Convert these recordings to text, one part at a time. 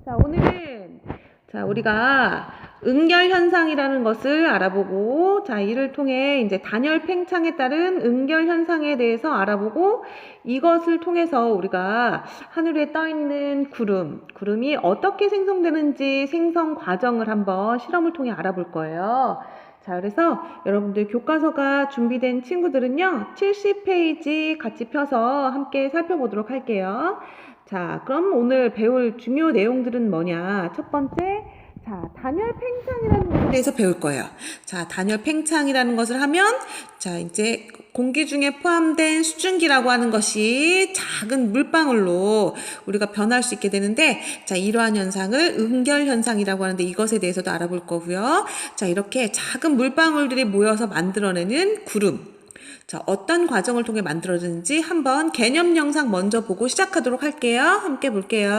오늘은 우리가 응결 현상이라는 것을 알아보고, 이를 통해 이제 단열 팽창에 따른 응결 현상에 대해서 알아보고, 이것을 통해서 우리가 하늘에 떠 있는 구름이 어떻게 생성되는지 생성 과정을 한번 실험을 통해 알아볼 거예요. 그래서 여러분들 교과서가 준비된 친구들은요, 70페이지 같이 펴서 함께 살펴보도록 할게요. 그럼 오늘 배울 중요 내용들은 뭐냐? 첫 번째, 단열 팽창이라는 것에 대해서 배울 거예요. 단열 팽창이라는 것을 하면, 이제 공기 중에 포함된 수증기라고 하는 것이 작은 물방울로 우리가 변할 수 있게 되는데, 이러한 현상을 응결 현상이라고 하는데 이것에 대해서도 알아볼 거고요. 이렇게 작은 물방울들이 모여서 만들어내는 구름. 어떤 과정을 통해 만들어지는지 한번 개념 영상 먼저 보고 시작하도록 할게요. 함께 볼게요.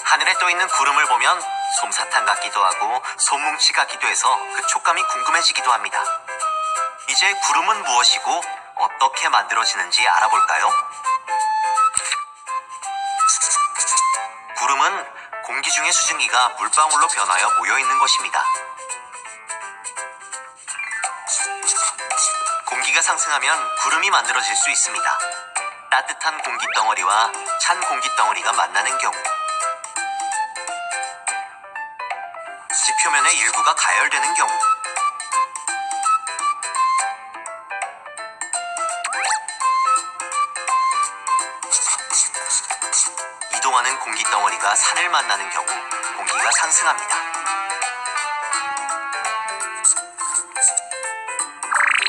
하늘에 떠있는 구름을 보면 솜사탕 같기도 하고 솜뭉치 같기도 해서 그 촉감이 궁금해지기도 합니다. 이제 구름은 무엇이고 어떻게 만들어지는지 알아볼까요? 구름은 공기 중의 수증기가 물방울로 변하여 모여있는 것입니다. 공기가 상승하면 구름이 만들어질 수 있습니다. 따뜻한 공기덩어리와 찬 공기덩어리가 만나는 경우, 지표면의 일부가 가열되는 경우, 이동하는 공기덩어리가 산을 만나는 경우 공기가 상승합니다.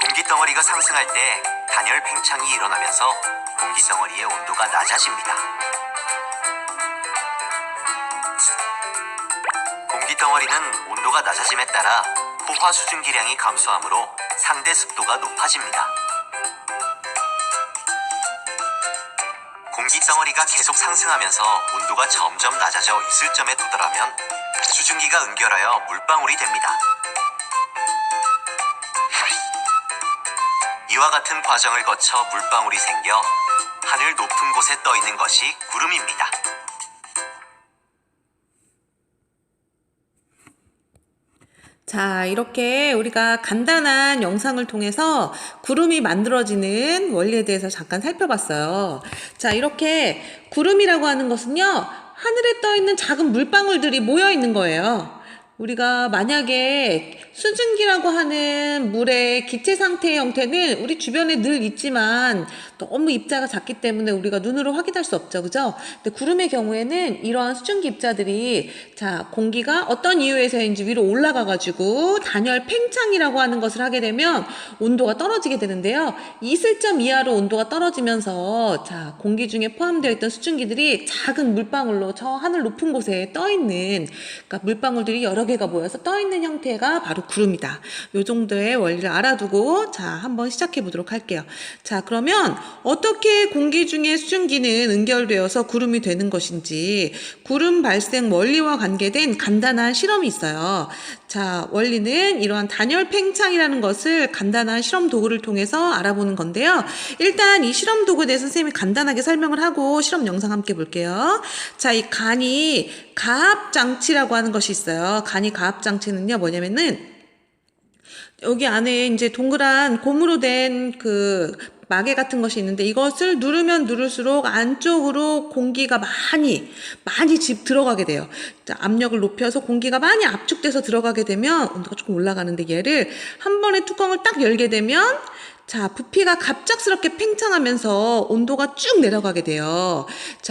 공기덩어리가 상승할 때 단열 팽창이 일어나면서 공기덩어리의 온도가 낮아집니다. 공기덩어리는 온도가 낮아짐에 따라 포화 수증기량이 감소하므로 상대 습도가 높아집니다. 공기덩어리가 계속 상승하면서 온도가 점점 낮아져 있을 점에 도달하면 수증기가 응결하여 물방울이 됩니다. 이와 같은 과정을 거쳐 물방울이 생겨 하늘 높은 곳에 떠 있는 것이 구름입니다. 이렇게 우리가 간단한 영상을 통해서 구름이 만들어지는 원리에 대해서 잠깐 살펴봤어요. 이렇게 구름이라고 하는 것은요, 하늘에 떠 있는 작은 물방울들이 모여 있는 거예요. 우리가 만약에 수증기라고 하는 물의 기체 상태의 형태는 우리 주변에 늘 있지만 너무 입자가 작기 때문에 우리가 눈으로 확인할 수 없죠. 그죠? 근데 구름의 경우에는 이러한 수증기 입자들이 공기가 어떤 이유에서인지 위로 올라가가지고 단열 팽창이라고 하는 것을 하게 되면 온도가 떨어지게 되는데요. 이슬점 이하로 온도가 떨어지면서 공기 중에 포함되어 있던 수증기들이 작은 물방울로 저 하늘 높은 곳에 떠 있는, 그러니까 물방울들이 여러 개가 모여서 떠 있는 형태가 바로 구름이다. 요 정도의 원리를 알아두고 한번 시작해 보도록 할게요. 그러면 어떻게 공기 중에 수증기는 응결되어서 구름이 되는 것인지, 구름 발생 원리와 관계된 간단한 실험이 있어요. 원리는 이러한 단열 팽창이라는 것을 간단한 실험 도구를 통해서 알아보는 건데요. 일단 이 실험 도구에 대해서 선생님이 간단하게 설명을 하고 실험 영상 함께 볼게요. 이 간이 가압 장치라고 하는 것이 있어요. 간이 가압 장치는요, 뭐냐면은 여기 안에 이제 동그란 고무로 된 마개 같은 것이 있는데, 이것을 누르면 누를수록 안쪽으로 공기가 많이 들어가게 돼요. 압력을 높여서 공기가 많이 압축돼서 들어가게 되면 온도가 조금 올라가는데, 얘를 한 번에 뚜껑을 딱 열게 되면 부피가 갑작스럽게 팽창하면서 온도가 쭉 내려가게 돼요.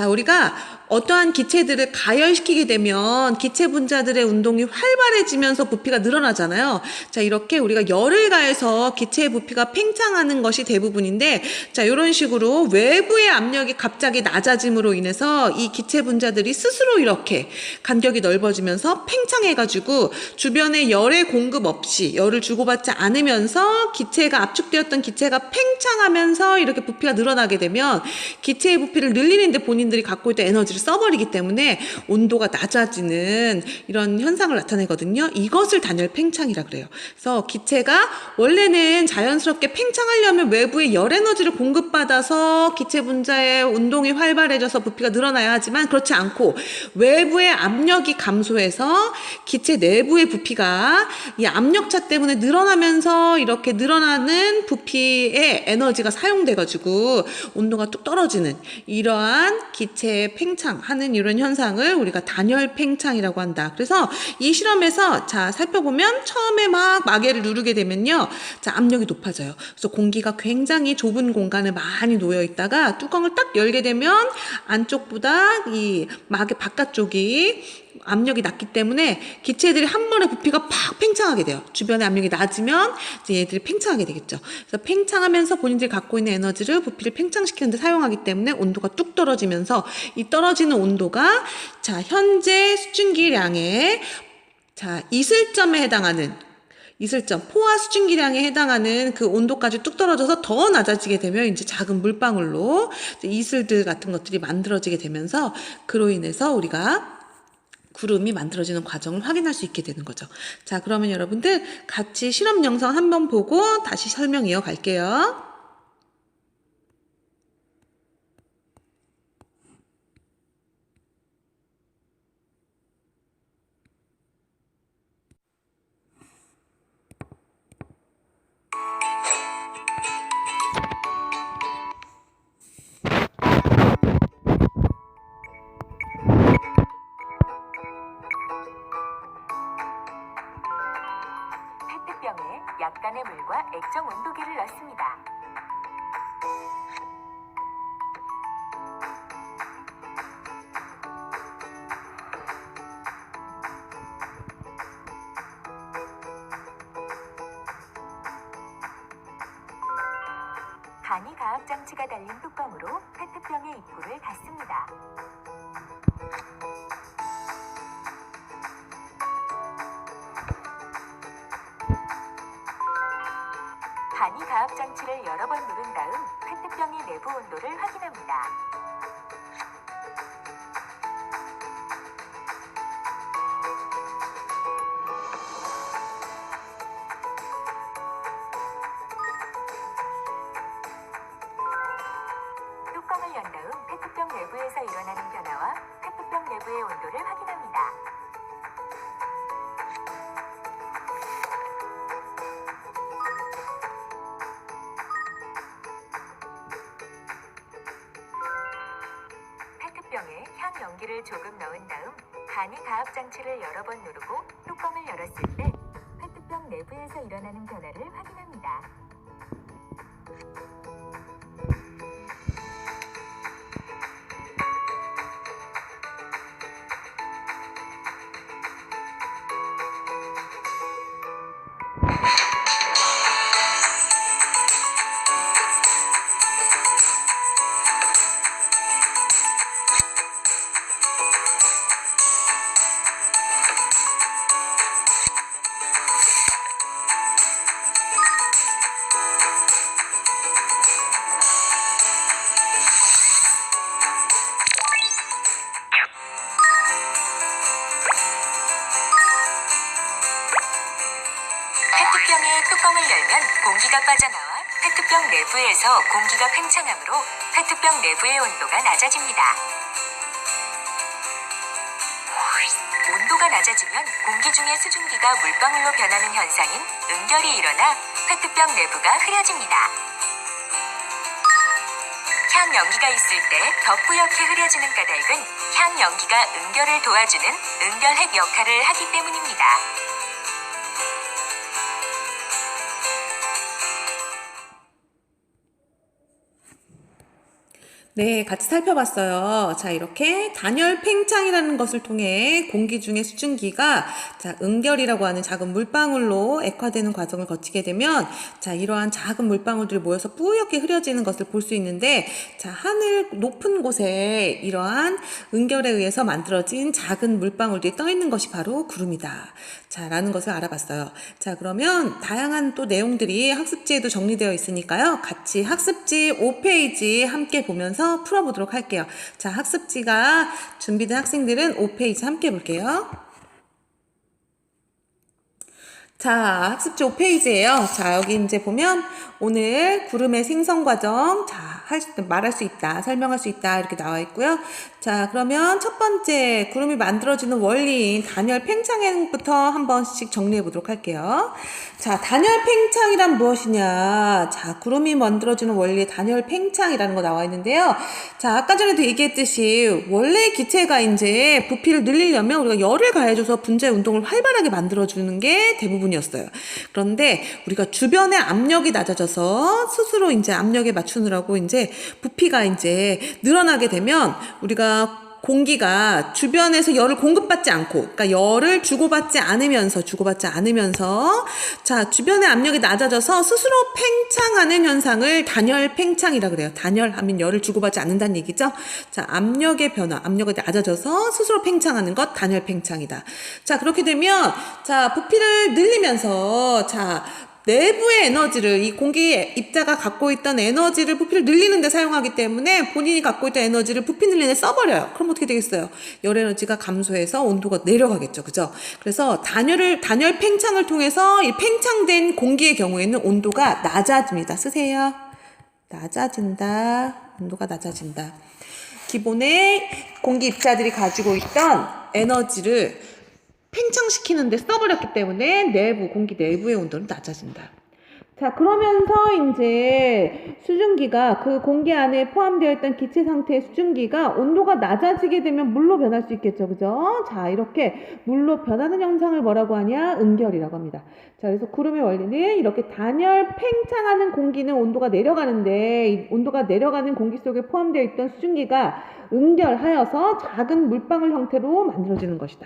우리가 어떠한 기체들을 가열시키게 되면 기체 분자들의 운동이 활발해지면서 부피가 늘어나잖아요. 이렇게 우리가 열을 가해서 기체의 부피가 팽창하는 것이 대부분인데, 이런 식으로 외부의 압력이 갑자기 낮아짐으로 인해서 이 기체 분자들이 스스로 이렇게 간격이 넓어지면서 팽창해가지고 주변에 열의 공급 없이, 열을 주고받지 않으면서 기체가 압축되었던 기체가 팽창하면서 이렇게 부피가 늘어나게 되면 기체의 부피를 늘리는데 본인들이 갖고 있던 에너지를 써버리기 때문에 온도가 낮아지는 이런 현상을 나타내거든요. 이것을 단열 팽창이라 그래요. 그래서 기체가 원래는 자연스럽게 팽창하려면 외부의 열 에너지를 공급받아서 기체 분자의 운동이 활발해져서 부피가 늘어나야 하지만 그렇지 않고 외부의 압력이 감소해서 기체 내부의 부피가 이 압력차 때문에 늘어나면서 이렇게 늘어나는 부피의 에너지가 사용돼가지고 온도가 뚝 떨어지는 이러한 기체의 팽창하는 이런 현상을 우리가 단열 팽창이라고 한다. 그래서 이 실험에서 자 살펴보면 처음에 막 마개를 누르게 되면요, 자 압력이 높아져요. 그래서 공기가 굉장히 좁은 공간에 많이 놓여 있다가 뚜껑을 딱 열게 되면 안쪽보다 이 마개 바깥쪽이 압력이 낮기 때문에 기체들이 한 번에 부피가 팍 팽창하게 돼요. 주변에 압력이 낮으면 이제 얘들이 팽창하게 되겠죠. 그래서 팽창하면서 본인들이 갖고 있는 에너지를 부피를 팽창시키는 데 사용하기 때문에 온도가 뚝 떨어지면서 이 떨어지는 온도가 자 현재 수증기량의 자 이슬점에 해당하는 이슬점, 포화 수증기량에 해당하는 그 온도까지 뚝 떨어져서 더 낮아지게 되면 이제 작은 물방울로 이슬들 같은 것들이 만들어지게 되면서 그로 인해서 우리가 구름이 만들어지는 과정을 확인할 수 있게 되는 거죠. 자, 그러면 여러분들 같이 실험 영상 한번 보고 다시 설명 이어갈게요. 페트병에 약간의 물과 액정 온도계를 넣습니다. 간이 가압 장치가 달린 뚜껑으로 페트병의 입구를 닫습니다. 간이 가압 장치를 여러 번 누른 다음 페트병의 내부 온도를 확인합니다. 뚜껑을 연 다음 페트병 내부에서 일어나는 변화와 페트병 내부의 온도를 확인합니다. 페트병에 향 연기를 조금 넣은 다음 간이 가압 장치를 여러 번 누르고 뚜껑을 열었을 때 페트병 내부에서 일어나는 변화를 확인합니다. 페트병의 뚜껑을 열면 공기가 빠져나와 페트병 내부에서 공기가 팽창하므로 페트병 내부의 온도가 낮아집니다. 온도가 낮아지면 공기 중의 수증기가 물방울로 변하는 현상인 응결이 일어나 페트병 내부가 흐려집니다. 향 연기가 있을 때 더 뿌옇게 흐려지는 까닭은 향 연기가 응결을 도와주는 응결핵 역할을 하기 때문입니다. 네, 같이 살펴봤어요. 자, 이렇게 단열 팽창이라는 것을 통해 공기 중의 수증기가 자, 응결이라고 하는 작은 물방울로 액화되는 과정을 거치게 되면 자, 이러한 작은 물방울들이 모여서 뿌옇게 흐려지는 것을 볼 수 있는데 자, 하늘 높은 곳에 이러한 응결에 의해서 만들어진 작은 물방울들이 떠 있는 것이 바로 구름이다. 자, 라는 것을 알아봤어요. 자, 그러면 다양한 또 내용들이 학습지에도 정리되어 있으니까요. 같이 학습지 5페이지 함께 보면서 풀어보도록 할게요. 자, 학습지가 준비된 학생들은 5페이지 함께 볼게요. 자, 학습지 5페이지예요. 자, 여기 이제 보면 오늘 구름의 생성 과정, 자, 말할 수 있다, 설명할 수 있다, 이렇게 나와 있고요. 자, 그러면 첫 번째 구름이 만들어지는 원리인 단열 팽창부터 한 번씩 정리해 보도록 할게요. 자, 단열 팽창이란 무엇이냐? 자, 구름이 만들어지는 원리의 단열 팽창이라는 거 나와 있는데요. 자, 아까 전에도 얘기했듯이 원래 기체가 이제 부피를 늘리려면 우리가 열을 가해줘서 분자 운동을 활발하게 만들어주는 게 대부분이었어요. 그런데 우리가 주변의 압력이 낮아져서 스스로 이제 압력에 맞추느라고 이제 부피가 이제 늘어나게 되면 우리가 공기가 주변에서 열을 공급받지 않고, 그러니까 열을 주고받지 않으면서, 자, 주변의 압력이 낮아져서 스스로 팽창하는 현상을 단열 팽창이라 그래요. 단열하면 열을 주고받지 않는다는 얘기죠. 자, 압력의 변화, 압력이 낮아져서 스스로 팽창하는 것, 단열 팽창이다. 자, 그렇게 되면, 자, 부피를 늘리면서, 자, 내부의 에너지를 이 공기 입자가 갖고 있던 에너지를 부피를 늘리는 데 사용하기 때문에 본인이 갖고 있던 에너지를 부피 늘리는 데 써버려요. 그럼 어떻게 되겠어요? 열 에너지가 감소해서 온도가 내려가겠죠. 그죠? 그래서 단열 팽창을 통해서 이 팽창된 공기의 경우에는 온도가 낮아집니다. 쓰세요. 낮아진다. 온도가 낮아진다. 기본의 공기 입자들이 가지고 있던 에너지를 팽창시키는 데 써버렸기 때문에 공기 내부의 온도는 낮아진다. 자, 그러면서 이제 수증기가 그 공기 안에 포함되어 있던 기체 상태의 수증기가 온도가 낮아지게 되면 물로 변할 수 있겠죠. 그죠? 자, 이렇게 물로 변하는 현상을 뭐라고 하냐? 응결이라고 합니다. 자, 그래서 구름의 원리는 이렇게 단열 팽창하는 공기는 온도가 내려가는데 이 온도가 내려가는 공기 속에 포함되어 있던 수증기가 응결하여서 작은 물방울 형태로 만들어지는 것이다.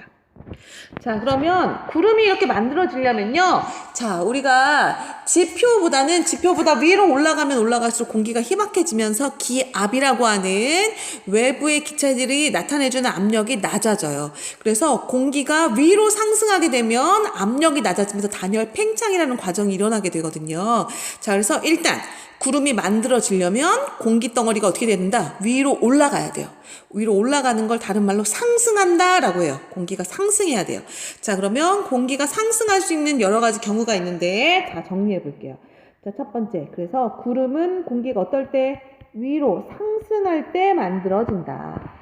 자, 그러면 구름이 이렇게 만들어지려면요. 자, 우리가 지표보다 위로 올라가면 올라갈수록 공기가 희박해지면서 기압이라고 하는 외부의 기체들이 나타내주는 압력이 낮아져요. 그래서 공기가 위로 상승하게 되면 압력이 낮아지면서 단열 팽창이라는 과정이 일어나게 되거든요. 자, 그래서 일단 구름이 만들어지려면 공기 덩어리가 어떻게 된다? 위로 올라가야 돼요. 위로 올라가는 걸 다른 말로 상승한다 라고 해요. 공기가 상승해야 돼요. 자, 그러면 공기가 상승할 수 있는 여러 가지 경우가 있는데 자, 정리해 볼게요. 자, 첫 번째. 그래서 구름은 공기가 어떨 때? 위로 상승할 때 만들어진다.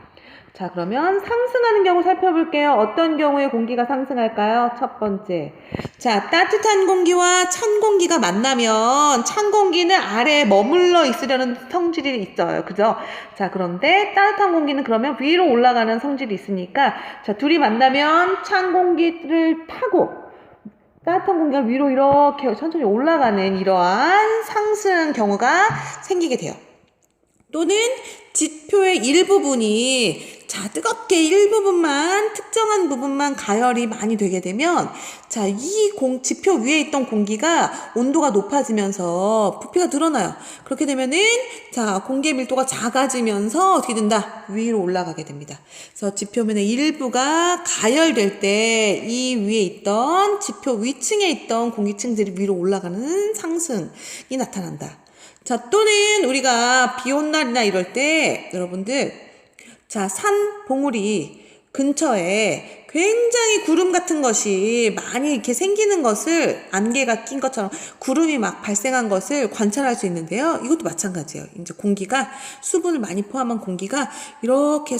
자, 그러면 상승하는 경우 살펴볼게요. 어떤 경우에 공기가 상승할까요? 첫 번째. 자, 따뜻한 공기와 찬 공기가 만나면 찬 공기는 아래에 머물러 있으려는 성질이 있어요. 그죠? 자, 그런데 따뜻한 공기는 그러면 위로 올라가는 성질이 있으니까 자, 둘이 만나면 찬 공기를 타고 따뜻한 공기가 위로 이렇게 천천히 올라가는 이러한 상승 경우가 생기게 돼요. 또는 지표의 일부분이 자, 뜨겁게 일부분만 특정한 부분만 가열이 많이 되게 되면 자, 이 지표 위에 있던 공기가 온도가 높아지면서 부피가 늘어나요. 그렇게 되면은 자, 공기의 밀도가 작아지면서 어떻게 된다? 위로 올라가게 됩니다. 그래서 지표면의 일부가 가열될 때 이 위에 있던 지표 위층에 있던 공기층들이 위로 올라가는 상승이 나타난다. 자, 또는 우리가 비 온 날이나 이럴 때 여러분들 자, 산 봉우리 근처에 굉장히 구름 같은 것이 많이 이렇게 생기는 것을 안개가 낀 것처럼 구름이 막 발생한 것을 관찰할 수 있는데요. 이것도 마찬가지예요. 이제 공기가 수분을 많이 포함한 공기가 이렇게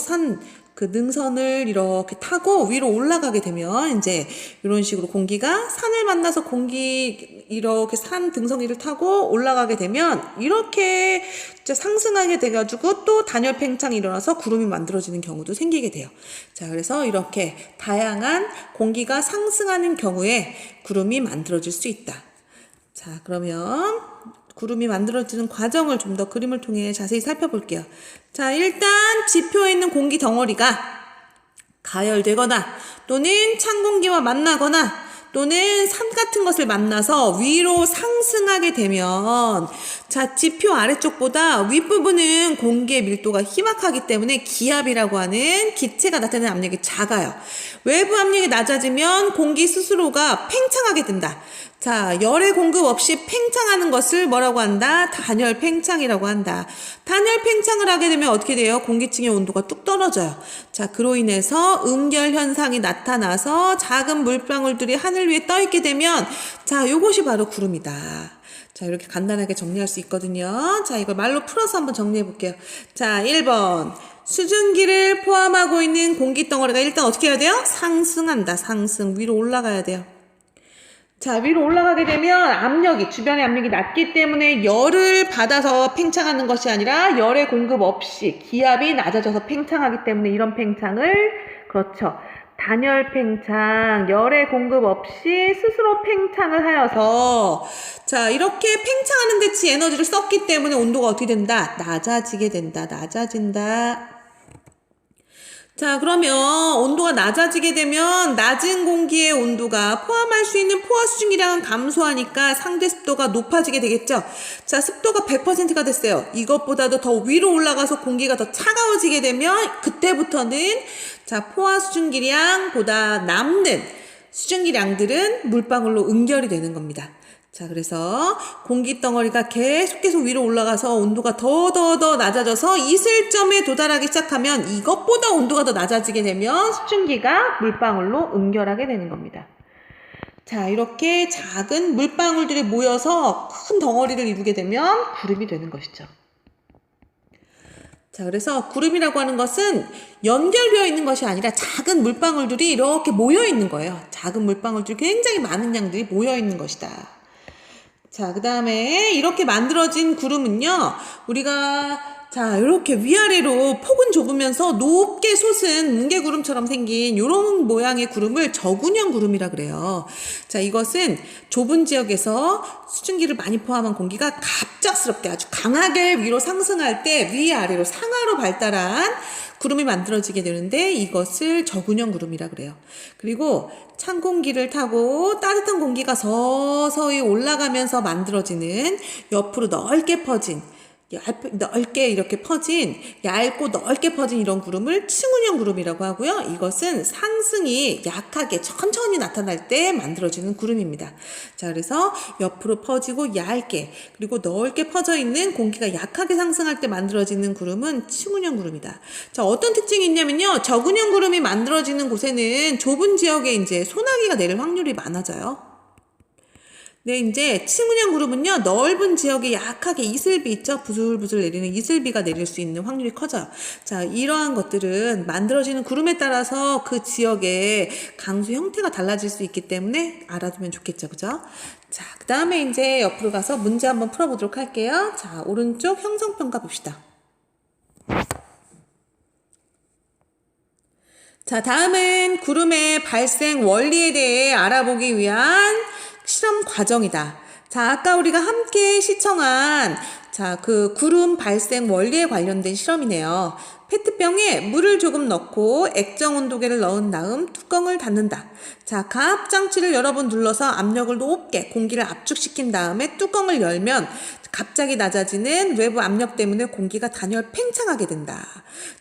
그 능선을 이렇게 타고 위로 올라가게 되면 이제 이런 식으로 공기가 산을 만나서 이렇게 산 등성이를 타고 올라가게 되면 이렇게 이제 상승하게 돼가지고 또 단열 팽창이 일어나서 구름이 만들어지는 경우도 생기게 돼요. 자, 그래서 이렇게 다양한 공기가 상승하는 경우에 구름이 만들어질 수 있다. 자, 그러면 구름이 만들어지는 과정을 좀 더 그림을 통해 자세히 살펴볼게요. 자, 일단 지표에 있는 공기 덩어리가 가열되거나 또는 찬 공기와 만나거나 또는 산 같은 것을 만나서 위로 상승하게 되면 자, 지표 아래쪽보다 윗부분은 공기의 밀도가 희박하기 때문에 기압이라고 하는 기체가 나타내는 압력이 작아요. 외부 압력이 낮아지면 공기 스스로가 팽창하게 된다. 자, 열의 공급 없이 팽창하는 것을 뭐라고 한다? 단열 팽창이라고 한다. 단열 팽창을 하게 되면 어떻게 돼요? 공기층의 온도가 뚝 떨어져요. 자, 그로 인해서 음결 현상이 나타나서 작은 물방울들이 하늘 위에 떠 있게 되면 자, 요것이 바로 구름이다. 자, 이렇게 간단하게 정리할 수 있거든요. 자, 이걸 말로 풀어서 한번 정리해 볼게요. 자, 1번. 수증기를 포함하고 있는 공기 덩어리가 일단 어떻게 해야 돼요? 상승한다. 상승. 위로 올라가야 돼요. 자, 위로 올라가게 되면 압력이, 주변의 압력이 낮기 때문에 열을 받아서 팽창하는 것이 아니라 열의 공급 없이 기압이 낮아져서 팽창하기 때문에 이런 팽창을, 그렇죠. 단열 팽창, 열의 공급 없이 스스로 팽창을 하여서, 자, 이렇게 팽창하는 데 지 에너지를 썼기 때문에 온도가 어떻게 된다? 낮아지게 된다. 낮아진다. 자, 그러면 온도가 낮아지게 되면 낮은 공기의 온도가 포함할 수 있는 포화 수증기량은 감소하니까 상대 습도가 높아지게 되겠죠. 자, 습도가 100%가 됐어요. 이것보다도 더 위로 올라가서 공기가 더 차가워지게 되면 그때부터는 자, 포화 수증기량보다 남는 수증기량들은 물방울로 응결이 되는 겁니다. 자, 그래서 공기 덩어리가 계속해서 위로 올라가서 온도가 더 낮아져서 이슬점에 도달하기 시작하면 이것보다 온도가 더 낮아지게 되면 수증기가 물방울로 응결하게 되는 겁니다. 자, 이렇게 작은 물방울들이 모여서 큰 덩어리를 이루게 되면 구름이 되는 것이죠. 자, 그래서 구름이라고 하는 것은 연결되어 있는 것이 아니라 작은 물방울들이 이렇게 모여 있는 거예요. 작은 물방울들이 굉장히 많은 양들이 모여 있는 것이다. 자, 그 다음에 이렇게 만들어진 구름은요, 우리가 자, 이렇게 위아래로 폭은 좁으면서 높게 솟은 뭉게구름처럼 생긴 이런 모양의 구름을 저군형 구름이라 그래요. 자, 이것은 좁은 지역에서 수증기를 많이 포함한 공기가 갑작스럽게 아주 강하게 위로 상승할 때 위아래로 상하로 발달한 구름이 만들어지게 되는데 이것을 저군형 구름이라 그래요. 그리고 찬 공기를 타고 따뜻한 공기가 서서히 올라가면서 만들어지는 옆으로 넓게 퍼진 넓게 이렇게 퍼진 얇고 넓게 퍼진 이런 구름을 층운형 구름이라고 하고요. 이것은 상승이 약하게 천천히 나타날 때 만들어지는 구름입니다. 자, 그래서 옆으로 퍼지고 얇게 그리고 넓게 퍼져 있는 공기가 약하게 상승할 때 만들어지는 구름은 층운형 구름이다. 자, 어떤 특징이 있냐면요. 저군형 구름이 만들어지는 곳에는 좁은 지역에 이제 소나기가 내릴 확률이 많아져요. 네, 이제 층운형 구름은요, 넓은 지역에 약하게 이슬비 있죠? 부슬부슬 내리는 이슬비가 내릴 수 있는 확률이 커져요. 자, 이러한 것들은 만들어지는 구름에 따라서 그 지역의 강수 형태가 달라질 수 있기 때문에 알아두면 좋겠죠, 그죠? 자, 그 다음에 이제 옆으로 가서 문제 한번 풀어보도록 할게요. 자, 오른쪽 형성평가 봅시다. 자, 다음은 구름의 발생 원리에 대해 알아보기 위한 실험 과정이다. 자, 아까 우리가 함께 시청한 자, 그 구름 발생 원리에 관련된 실험이네요. 페트병에 물을 조금 넣고 액정 온도계를 넣은 다음 뚜껑을 닫는다. 자, 가압 장치를 여러 번 눌러서 압력을 높게 공기를 압축시킨 다음에 뚜껑을 열면 갑자기 낮아지는 외부 압력 때문에 공기가 단열 팽창하게 된다.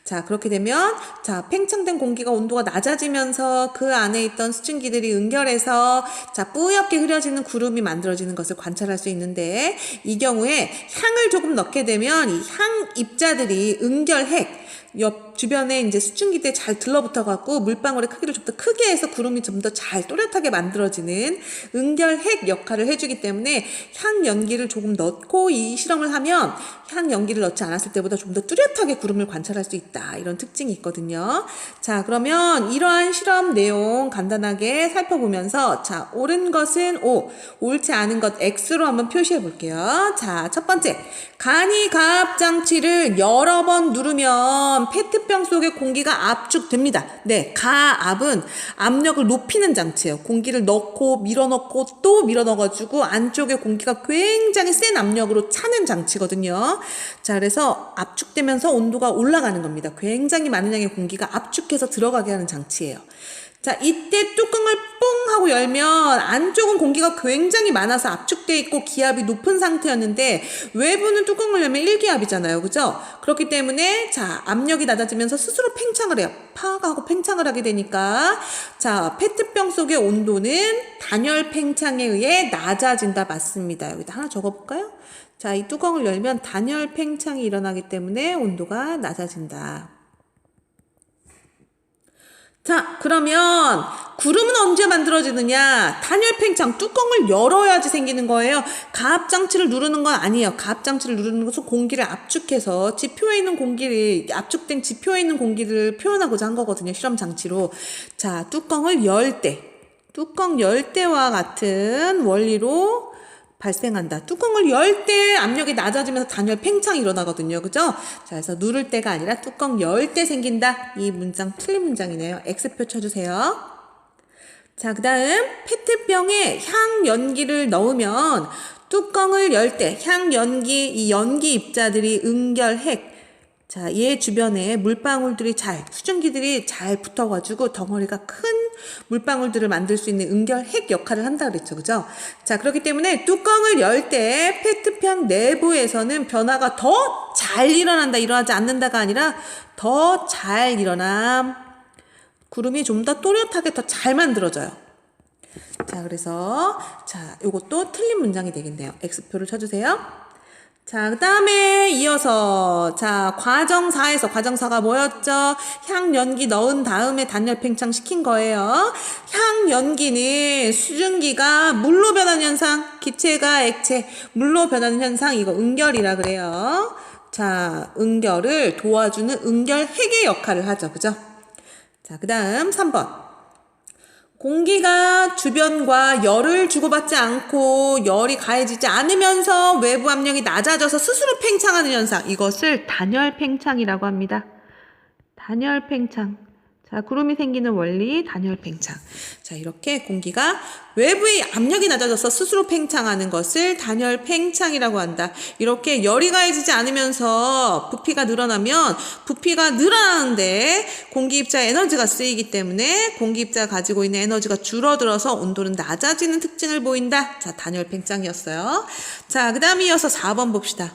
자, 그렇게 되면 자, 팽창된 공기가 온도가 낮아지면서 그 안에 있던 수증기들이 응결해서 자, 뿌옇게 흐려지는 구름이 만들어지는 것을 관찰할 수 있는데 이 경우에 향을 조금 넣게 되면 이 향 입자들이 응결핵 옆 주변에 이제 수증기들이 잘 들러붙어 갖고 물방울의 크기를 좀 더 크게 해서 구름이 좀 더 잘 또렷하게 만들어지는 응결핵 역할을 해주기 때문에 향 연기를 조금 넣고 이 실험을 하면 향 연기를 넣지 않았을 때보다 좀 더 뚜렷하게 구름을 관찰할 수 있다. 이런 특징이 있거든요. 자, 그러면 이러한 실험 내용 간단하게 살펴보면서 자, 옳은 것은 O, 옳지 않은 것 X로 한번 표시해 볼게요. 자, 첫 번째, 간이 가압 장치를 여러 번 누르면 그러면 페트병 속에 공기가 압축됩니다. 네, 가압은 압력을 높이는 장치예요. 공기를 넣고 밀어넣고 또 밀어넣어가지고 안쪽에 공기가 굉장히 센 압력으로 차는 장치거든요. 자, 그래서 압축되면서 온도가 올라가는 겁니다. 굉장히 많은 양의 공기가 압축해서 들어가게 하는 장치예요. 자, 이때 뚜껑을 뽕 하고 열면 안쪽은 공기가 굉장히 많아서 압축되어 있고 기압이 높은 상태였는데 외부는 뚜껑을 열면 1기압이잖아요. 그죠? 그렇기 때문에 자, 압력이 낮아지면서 스스로 팽창을 해요. 팍 하고 팽창을 하게 되니까 자, 페트병 속의 온도는 단열 팽창에 의해 낮아진다. 맞습니다. 여기다 하나 적어볼까요? 자, 이 뚜껑을 열면 단열 팽창이 일어나기 때문에 온도가 낮아진다. 자, 그러면 구름은 언제 만들어지느냐? 단열 팽창, 뚜껑을 열어야지 생기는 거예요. 가압장치를 누르는 건 아니에요. 가압장치를 누르는 것은 공기를 압축해서 지표에 있는 공기를, 압축된 지표에 있는 공기를 표현하고자 한 거거든요. 실험 장치로. 자, 뚜껑을 열 때, 뚜껑 열 때와 같은 원리로 발생한다. 뚜껑을 열 때 압력이 낮아지면서 단열 팽창이 일어나거든요. 그죠? 자, 그래서 누를 때가 아니라 뚜껑 열 때 생긴다. 이 문장 틀린 문장이네요. X표 쳐주세요. 자, 그 다음 페트병에 향연기를 넣으면 뚜껑을 열 때 향연기, 이 연기 입자들이 응결핵, 자, 얘 주변에 물방울들이 수증기들이 잘 붙어가지고 덩어리가 큰 물방울들을 만들 수 있는 응결핵 역할을 한다 그랬죠. 그죠? 자, 그렇기 때문에 뚜껑을 열 때 페트병 내부에서는 변화가 더 잘 일어난다, 일어나지 않는다가 아니라 더 잘 일어남. 구름이 좀 더 또렷하게 더 잘 만들어져요. 자, 그래서 자, 요것도 틀린 문장이 되겠네요. X표를 쳐주세요. 자, 그 다음에 이어서 자, 과정 4에서 과정 4가 뭐였죠? 향연기 넣은 다음에 단열 팽창 시킨 거예요. 향연기는 수증기가 물로 변하는 현상, 기체가 액체, 물로 변하는 현상, 이거 응결이라 그래요. 자, 응결을 도와주는 응결핵의 역할을 하죠. 그죠? 자, 그 다음 3번. 공기가 주변과 열을 주고받지 않고 열이 가해지지 않으면서 외부 압력이 낮아져서 스스로 팽창하는 현상. 이것을 단열 팽창이라고 합니다. 단열 팽창. 자, 구름이 생기는 원리, 단열 팽창. 자, 이렇게 공기가 외부의 압력이 낮아져서 스스로 팽창하는 것을 단열 팽창이라고 한다. 이렇게 열이 가해지지 않으면서 부피가 늘어나면 부피가 늘어나는데 공기 입자의 에너지가 쓰이기 때문에 공기 입자가 가지고 있는 에너지가 줄어들어서 온도는 낮아지는 특징을 보인다. 자, 단열 팽창이었어요. 자, 그 다음 이어서 4번 봅시다.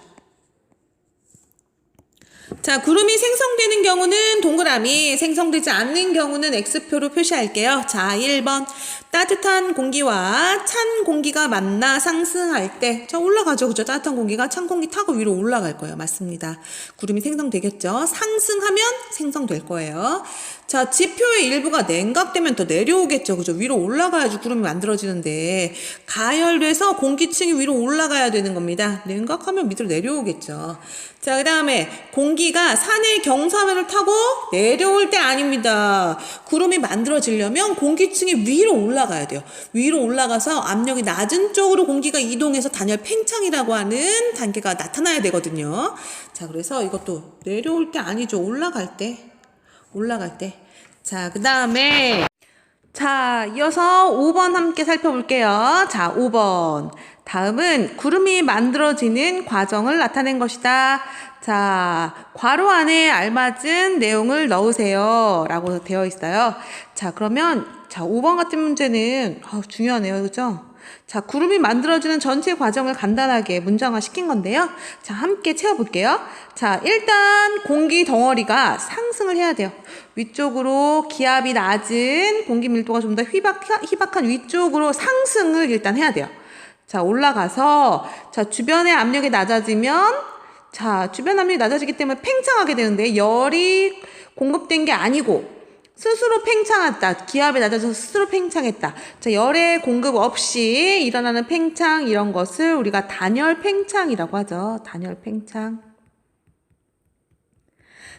자, 구름이 생성되는 경우는 동그라미, 생성되지 않는 경우는 X표로 표시할게요. 자, 1번. 따뜻한 공기와 찬 공기가 만나 상승할 때, 자, 올라가죠. 그죠? 따뜻한 공기가 찬 공기 타고 위로 올라갈 거예요. 맞습니다. 구름이 생성되겠죠? 상승하면 생성될 거예요. 자, 지표의 일부가 냉각되면 더 내려오겠죠. 그죠? 위로 올라가야지 구름이 만들어지는데, 가열돼서 공기층이 위로 올라가야 되는 겁니다. 냉각하면 밑으로 내려오겠죠. 자, 그 다음에 공기가 산의 경사면을 타고 내려올 때 아닙니다. 구름이 만들어지려면 공기층이 위로 올라가야 돼요. 위로 올라가서 압력이 낮은 쪽으로 공기가 이동해서 단열 팽창이라고 하는 단계가 나타나야 되거든요. 자, 그래서 이것도 내려올 때 아니죠. 올라갈 때. 자, 그 다음에 자, 이어서 5번 함께 살펴볼게요. 자, 5번. 다음은 구름이 만들어지는 과정을 나타낸 것이다. 자, 괄호 안에 알맞은 내용을 넣으세요. 라고 되어 있어요. 자, 그러면, 자, 5번 같은 문제는, 중요하네요. 그죠? 자, 구름이 만들어지는 전체 과정을 간단하게 문장화 시킨 건데요. 자, 함께 채워볼게요. 자, 일단 공기 덩어리가 상승을 해야 돼요. 위쪽으로 기압이 낮은 공기 밀도가 좀 더 희박한 위쪽으로 상승을 일단 해야 돼요. 자, 올라가서, 자, 주변의 압력이 낮아지면, 자, 주변 압력이 낮아지기 때문에 팽창하게 되는데, 열이 공급된 게 아니고, 스스로 팽창했다. 기압이 낮아져서 스스로 팽창했다. 자, 열의 공급 없이 일어나는 팽창, 이런 것을 우리가 단열 팽창이라고 하죠. 단열 팽창.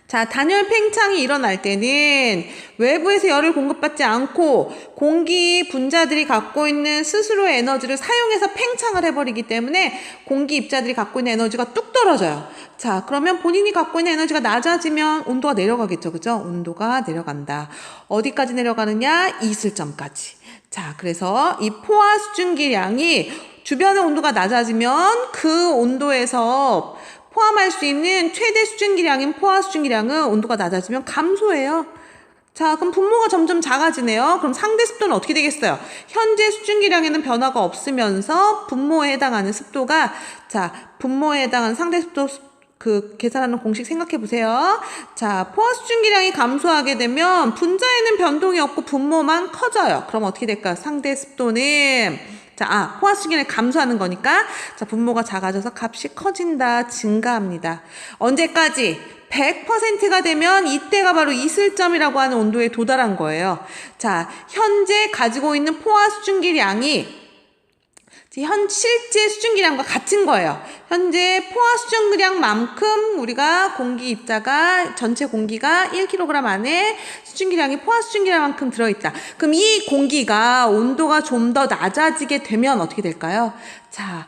자, 단열 팽창이 일어날 때는 외부에서 열을 공급받지 않고 공기 분자들이 갖고 있는 스스로의 에너지를 사용해서 팽창을 해버리기 때문에 공기 입자들이 갖고 있는 에너지가 뚝 떨어져요. 자, 그러면 본인이 갖고 있는 에너지가 낮아지면 온도가 내려가겠죠. 그죠? 온도가 내려간다. 어디까지 내려가느냐? 이슬점까지. 자, 그래서 이 포화 수증기량이 주변의 온도가 낮아지면 그 온도에서 포함할 수 있는 최대 수증기량인 포화 수증기량은 온도가 낮아지면 감소해요. 자, 그럼 분모가 점점 작아지네요. 그럼 상대 습도는 어떻게 되겠어요? 현재 수증기량에는 변화가 없으면서 분모에 해당하는 습도가, 자, 분모에 해당하는 상대 습도 계산하는 공식 생각해 보세요. 자, 포화 수증기량이 감소하게 되면 분자에는 변동이 없고 분모만 커져요. 그럼 어떻게 될까요? 상대 습도는, 자, 포화 수증기량이 감소하는 거니까, 자, 분모가 작아져서 값이 커진다, 증가합니다. 언제까지? 100%가 되면 이때가 바로 이슬점이라고 하는 온도에 도달한 거예요. 자, 현재 가지고 있는 포화 수증기량이 실제 수증기량과 같은 거예요. 현재 포화 수증기량만큼 우리가 공기 입자가 전체 공기가 1kg 안에 수증기량이 포화 수증기량만큼 들어있다. 그럼 이 공기가 온도가 좀 더 낮아지게 되면 어떻게 될까요? 자,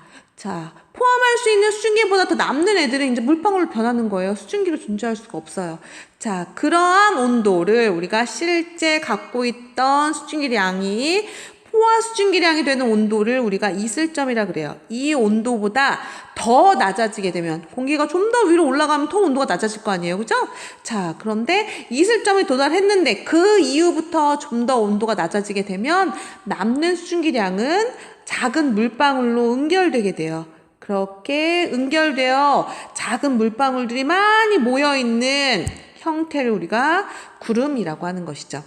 포함할 수 있는 수증기보다 더 남는 애들은 이제 물방울로 변하는 거예요. 수증기로 존재할 수가 없어요. 자, 그러한 온도를 우리가 실제 갖고 있던 수증기량이 포화 수증기량이 되는 온도를 우리가 이슬점이라 그래요. 이 온도보다 더 낮아지게 되면 공기가 좀 더 위로 올라가면 더 온도가 낮아질 거 아니에요. 그죠? 자, 그런데 이슬점에 도달했는데 그 이후부터 좀 더 온도가 낮아지게 되면 남는 수증기량은 작은 물방울로 응결되게 돼요. 그렇게 응결되어 작은 물방울들이 많이 모여있는 형태를 우리가 구름이라고 하는 것이죠.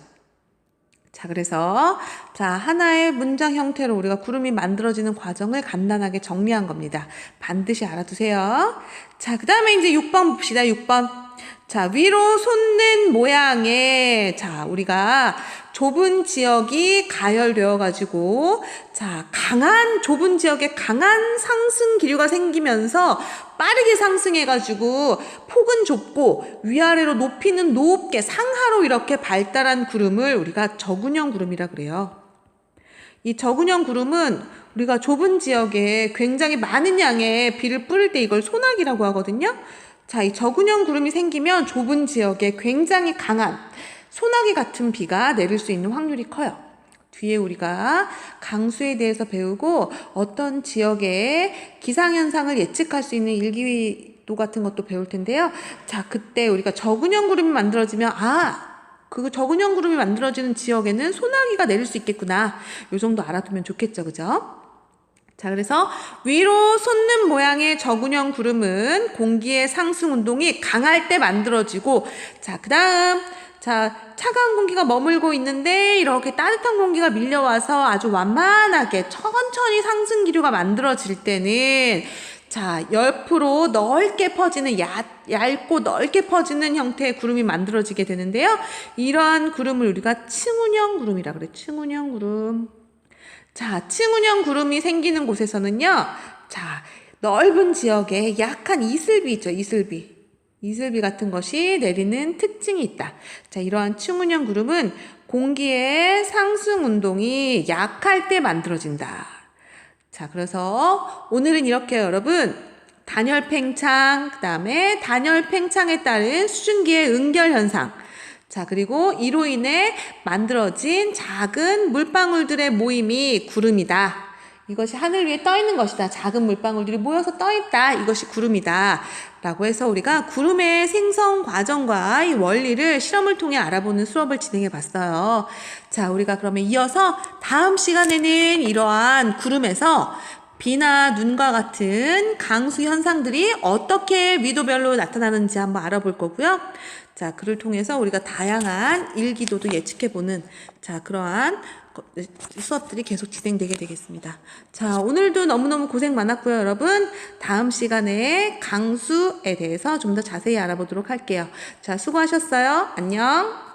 자, 그래서 하나의 문장 형태로 우리가 구름이 만들어지는 과정을 간단하게 정리한 겁니다. 반드시 알아두세요. 자, 그 다음에 이제 6번 봅시다. 6번. 자, 위로 솟는 모양의, 우리가 좁은 지역이 가열되어 가지고, 좁은 지역에 강한 상승 기류가 생기면서 빠르게 상승해 가지고 폭은 좁고 위아래로 높이는 높게 상하로 이렇게 발달한 구름을 우리가 저군형 구름이라 그래요. 이 저군형 구름은 우리가 좁은 지역에 굉장히 많은 양의 비를 뿌릴 때 이걸 소나기라고 하거든요. 자, 이 저군형 구름이 생기면 좁은 지역에 굉장히 강한 소나기 같은 비가 내릴 수 있는 확률이 커요. 뒤에 우리가 강수에 대해서 배우고 어떤 지역의 기상현상을 예측할 수 있는 일기도 같은 것도 배울 텐데요. 자, 그때 우리가 저군형 구름이 만들어지면 그 저군형 구름이 만들어지는 지역에는 소나기가 내릴 수 있겠구나. 요 정도 알아두면 좋겠죠. 그죠? 자, 그래서 위로 솟는 모양의 저군형 구름은 공기의 상승 운동이 강할 때 만들어지고, 자, 그 다음, 차가운 공기가 머물고 있는데 이렇게 따뜻한 공기가 밀려와서 아주 완만하게 천천히 상승 기류가 만들어질 때는 옆으로 넓게 퍼지는 얇고 넓게 퍼지는 형태의 구름이 만들어지게 되는데요. 이러한 구름을 우리가 층운형 구름이라 그래. 층운형 구름. 자, 층운형 구름이 생기는 곳에서는요. 넓은 지역에 약한 이슬비 있죠. 이슬비 같은 것이 내리는 특징이 있다. 자, 이러한 층운형 구름은 공기의 상승 운동이 약할 때 만들어진다. 자, 그래서 오늘은 이렇게 여러분 단열 팽창, 그 다음에 단열 팽창에 따른 수증기의 응결 현상, 자, 그리고 이로 인해 만들어진 작은 물방울들의 모임이 구름이다. 이것이 하늘 위에 떠 있는 것이다. 작은 물방울들이 모여서 떠 있다. 이것이 구름이다. 라고 해서 우리가 구름의 생성 과정과 이 원리를 실험을 통해 알아보는 수업을 진행해 봤어요. 자, 우리가 그러면 이어서 다음 시간에는 이러한 구름에서 비나 눈과 같은 강수 현상들이 어떻게 위도별로 나타나는지 한번 알아볼 거고요. 자, 그를 통해서 우리가 다양한 일기도도 예측해보는 그러한 수업들이 계속 진행되게 되겠습니다. 자, 오늘도 너무너무 고생 많았고요, 여러분. 다음 시간에 강수에 대해서 좀 더 자세히 알아보도록 할게요. 자, 수고하셨어요. 안녕.